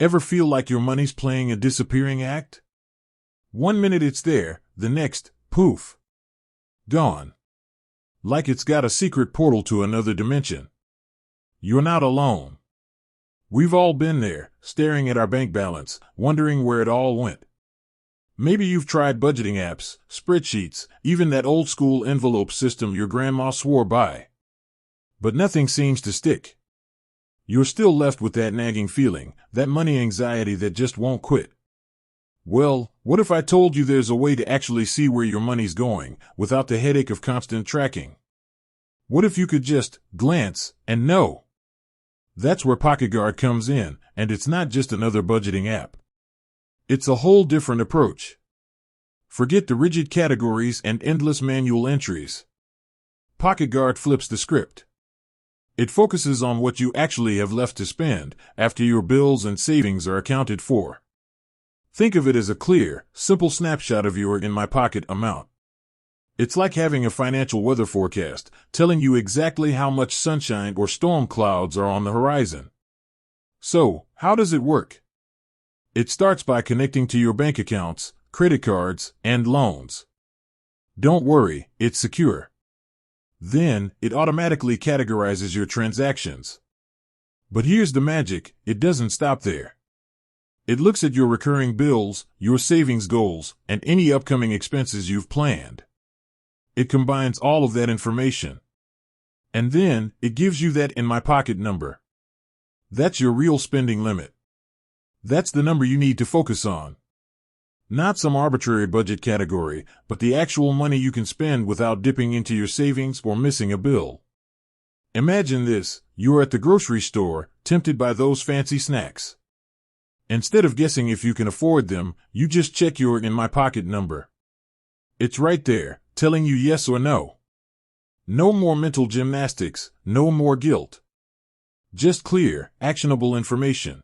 Ever feel like your money's playing a disappearing act? One minute it's there, the next, poof, gone. Like it's got a secret portal to another dimension. You're not alone. We've all been there, staring at our bank balance, wondering where it all went. Maybe you've tried budgeting apps, spreadsheets, even that old-school envelope system your grandma swore by. But nothing seems to stick. You're still left with that nagging feeling, that money anxiety that just won't quit. Well, what if I told you there's a way to actually see where your money's going, without the headache of constant tracking? What if you could just glance and know? That's where pocketguard comes in, and it's not just another budgeting app. It's a whole different approach. Forget the rigid categories and endless manual entries. pocketguard flips the script. It focuses on what you actually have left to spend after your bills and savings are accounted for. Think of it as a clear, simple snapshot of your in my pocket amount. It's like having a financial weather forecast, telling you exactly how much sunshine or storm clouds are on the horizon. So, how does it work? It starts by connecting to your bank accounts, credit cards, and loans. Don't worry, it's secure. Then, it automatically categorizes your transactions. But here's the magic, it doesn't stop there. It looks at your recurring bills, your savings goals, and any upcoming expenses you've planned. It combines all of that information. And then, it gives you that in my pocket number. That's your real spending limit. That's the number you need to focus on. Not some arbitrary budget category, but the actual money you can spend without dipping into your savings or missing a bill. Imagine this, you're at the grocery store, tempted by those fancy snacks. Instead of guessing if you can afford them, you just check your in my pocket number. It's right there, telling you yes or no. No more mental gymnastics, no more guilt. Just clear, actionable information.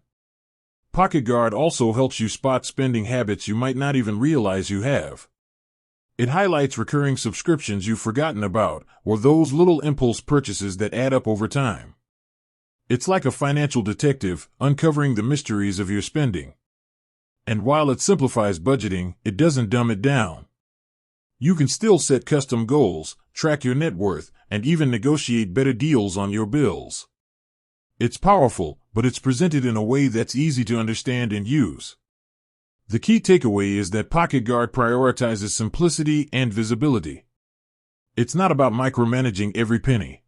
pocketguard also helps you spot spending habits you might not even realize you have. It highlights recurring subscriptions you've forgotten about, or those little impulse purchases that add up over time. It's like a financial detective, uncovering the mysteries of your spending. And while it simplifies budgeting, it doesn't dumb it down. You can still set custom goals, track your net worth, and even negotiate better deals on your bills. It's powerful, but it's presented in a way that's easy to understand and use. The key takeaway is that pocketguard prioritizes simplicity and visibility. It's not about micromanaging every penny.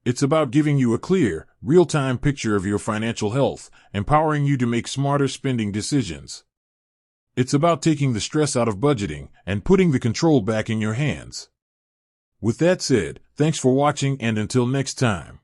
It's about giving you a clear, real-time picture of your financial health, empowering you to make smarter spending decisions. It's about taking the stress out of budgeting and putting the control back in your hands. With that said, thanks for watching, and until next time.